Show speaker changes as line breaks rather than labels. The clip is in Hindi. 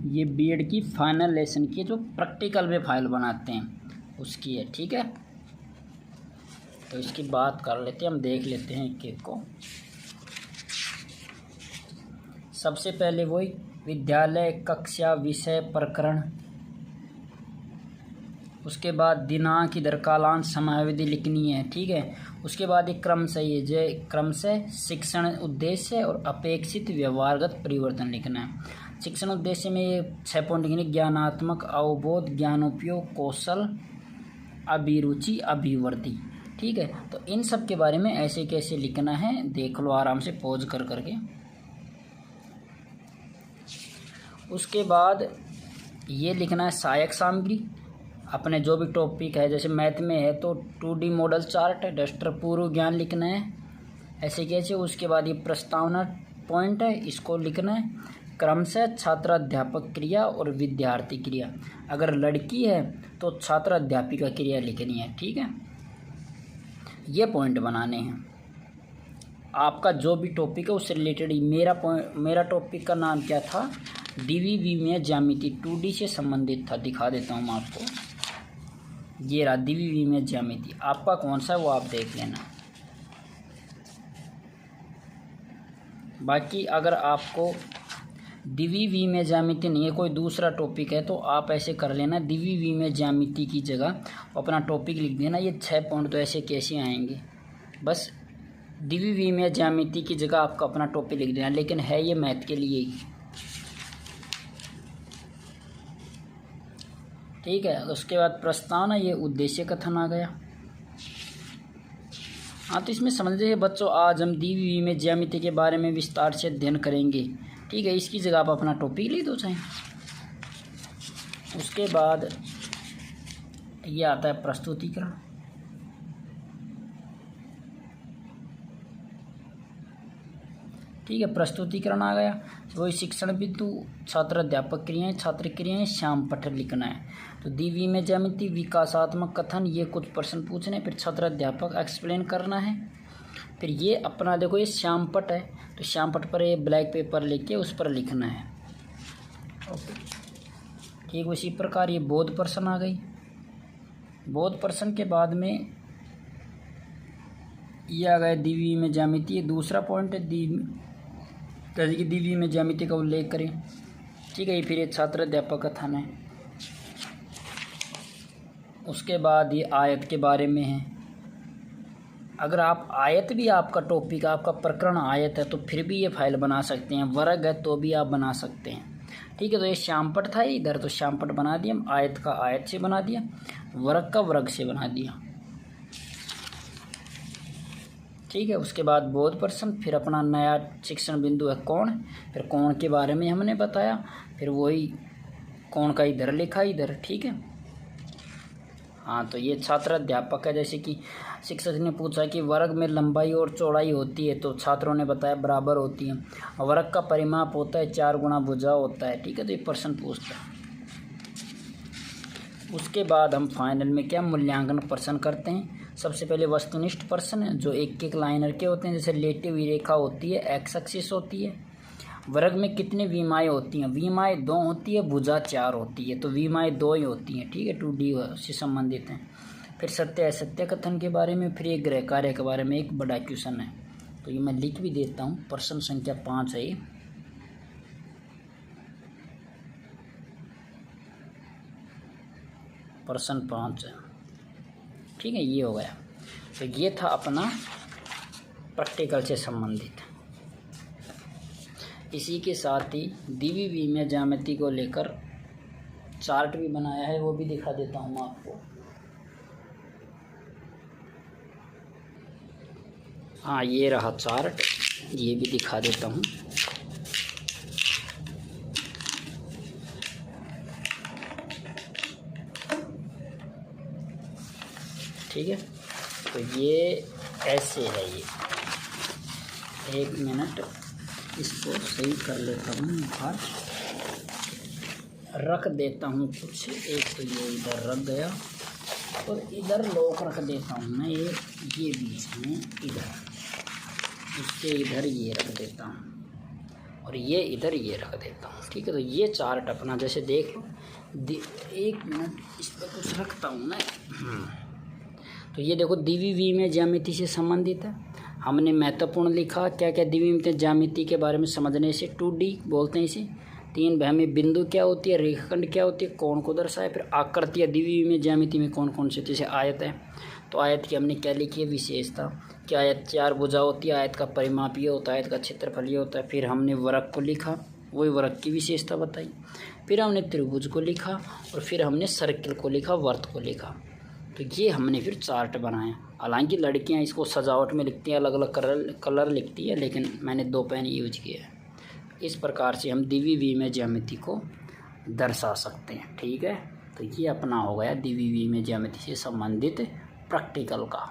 ये बीएड की फाइनल लेसन की जो प्रैक्टिकल में फाइल बनाते हैं उसकी है, ठीक है। तो इसकी बात कर लेते हैं, हम देख लेते हैं एक एक को। सबसे पहले वही विद्यालय, कक्षा, विषय, प्रकरण, उसके बाद दिनांक, इधर कालांश, समयावधि लिखनी है, ठीक है। उसके बाद एक क्रम से ये जो क्रम से शिक्षण उद्देश्य और अपेक्षित व्यवहारगत परिवर्तन लिखना है। शिक्षण उद्देश्य में ये 6 पॉइंट लिखने, ज्ञानात्मक, अवबोध, ज्ञानोपयोग, कौशल, अभिरुचि, अभिवृद्धि, ठीक है। तो इन सब के बारे में ऐसे कैसे लिखना है देख लो आराम से पॉज कर करके। उसके बाद ये लिखना है सहायक सामग्री, अपने जो भी टॉपिक है, जैसे मैथ में है तो 2D मॉडल चार्ट, डस्टर, पूर्व ज्ञान लिखना है ऐसे कैसे। उसके बाद ये प्रस्तावना पॉइंट है, इसको लिखना है। क्रम से छात्र अध्यापक क्रिया और विद्यार्थी क्रिया, अगर लड़की है तो छात्र अध्यापिका क्रिया लिखनी है, ठीक है। ये पॉइंट बनाने हैं। आपका जो भी टॉपिक है उससे रिलेटेड ही। मेरा टॉपिक का नाम क्या था, DVV में ज्यामिति, 2D से संबंधित था। दिखा देता हूँ मैं आपको, ये रहा DVV में ज्यामिति। आपका कौन सा है वो आप देख लेना। बाकी अगर आपको DVV में ज्यामिति नहीं है, कोई दूसरा टॉपिक है, तो आप ऐसे कर लेना, DVV में ज्यामिति की जगह अपना टॉपिक लिख देना। ये 6 पॉइंट तो ऐसे कैसे आएंगे, बस DVV में ज्यामिति की जगह आपका अपना टॉपिक लिख देना, लेकिन है ये मैथ के लिए ही, ठीक है। उसके बाद प्रस्तावना, ये उद्देश्य कथन आ गया। हाँ, तो इसमें समझ लीजिए बच्चों, आज हम DVV में ज्यामिति के बारे में विस्तार से अध्ययन करेंगे, ठीक है। इसकी जगह आप अपना टॉपिक लिख दो चाहे। उसके बाद ये आता है प्रस्तुतिकरण, ठीक है। प्रस्तुतिकरण आ गया, वही शिक्षण बिंदु, छात्र अध्यापक क्रियाएं, छात्र क्रियाएं, श्याम पठन लिखना है। तो DVV में ज्यामिति, विकासात्मक कथन, ये कुछ प्रश्न पूछने, फिर छात्र अध्यापक एक्सप्लेन करना है। फिर ये अपना देखो, ये श्याम पट है, तो श्याम पट पर ये ब्लैक पेपर लेके उस पर लिखना है, ओके, ठीक। उसी प्रकार ये बोध प्रश्न आ गई। बोध प्रश्न के बाद में ये आ गया DVV में ज्यामिति, ये दूसरा पॉइंट है, जैसे कि DVV में ज्यामिति का उल्लेख करें, ठीक है। फिर ये छात्र अध्यापक कथन है। उसके बाद ये आयत के बारे में है। अगर आप आयत भी, आपका टॉपिक, आपका प्रकरण आयत है, तो फिर भी ये फाइल बना सकते हैं। वर्ग है तो भी आप बना सकते हैं, ठीक है। तो ये श्यामपट था इधर, तो श्यामपट बना दिया, आयत का आयत से बना दिया, वर्ग का वर्ग से बना दिया, ठीक है। उसके बाद बोध प्रश्न, फिर अपना नया शिक्षण बिंदु है कोण, फिर कोण के बारे में हमने बताया, फिर वही कोण का इधर लिखा इधर, ठीक है। हाँ, तो ये छात्र अध्यापक है, जैसे कि शिक्षक ने पूछा कि वर्ग में लंबाई और चौड़ाई होती है, तो छात्रों ने बताया बराबर होती है। वर्ग का परिमाप होता है 4 गुना भुजा होता है, ठीक है। तो ये प्रश्न पूछता है। उसके बाद हम फाइनल में क्या मूल्यांकन प्रश्न करते हैं। सबसे पहले वस्तुनिष्ठ प्रश्न है, जो एक एक लाइनर के होते हैं, जैसे लेटी हुई रेखा होती है, एक्स एक्सिस होती है। वर्ग में कितनी विमाएँ होती हैं, विमाएँ 2 होती है, भुजा 4 होती है, तो विमाएँ 2 ही होती हैं, ठीक है। 2D से संबंधित हैं। फिर सत्य असत्य कथन के बारे में, फिर एक गृह कार्य के बारे में एक बड़ा क्वेश्चन है, तो ये मैं लिख भी देता हूँ। प्रश्न संख्या 5 है ये। प्रश्न 5 है, ठीक है। ये हो गया। तो ये था अपना प्रैक्टिकल से संबंधित। इसी के साथ ही DVV में ज्यामिति को लेकर चार्ट भी बनाया है, वो भी दिखा देता हूँ मैं आपको। हाँ, ये रहा चार्ट, ये भी दिखा देता हूँ। ठीक है, तो ये ऐसे है। ये 1 मिनट, इसको सही कर लेता हूँ, बाहर रख देता हूँ कुछ। एक तो ये इधर रख गया, और इधर लॉक रख देता हूँ मैं, ये बीच में इधर, उसके इधर ये रख देता हूँ। और ये इधर ये रख देता हूँ। ठीक है, तो ये चार्ट अपना जैसे देख लो, 1 मिनट इस पर कुछ रखता हूँ मैं। तो ये देखो द्विविमीय में ज्यामिति से संबंधित है। हमने महत्वपूर्ण लिखा क्या क्या द्विविमीय ज्यामिति के बारे में समझने से, 2D बोलते हैं इसे। 3 भाग में बिंदु क्या होती है, रेखाखंड क्या होती है, कोण को दर्शाए। फिर आकृतियाँ द्विविमीय ज्यामिति में कौन कौन से, जैसे आयत है तो आयत की हमने क्या लिखी है विशेषता कि आयत 4 भुजा होती है, आयत का परिमाप ये होता है, आयत का क्षेत्रफल ये होता है। फिर हमने वृत्त को लिखा, वही वृत्त की विशेषता बताई। फिर हमने त्रिभुज को लिखा और फिर हमने सर्किल को लिखा, वर्त को लिखा। तो ये हमने फिर चार्ट बनाया। हालांकि लड़कियां इसको सजावट में लिखती हैं, अलग अलग कलर लिखती है, लेकिन मैंने 2 पेन यूज किए हैं। इस प्रकार से हम द्विविमीय ज्यामिति को दर्शा सकते हैं। ठीक है, तो ये अपना हो गया द्विविमीय ज्यामिति से संबंधित प्रैक्टिकल का।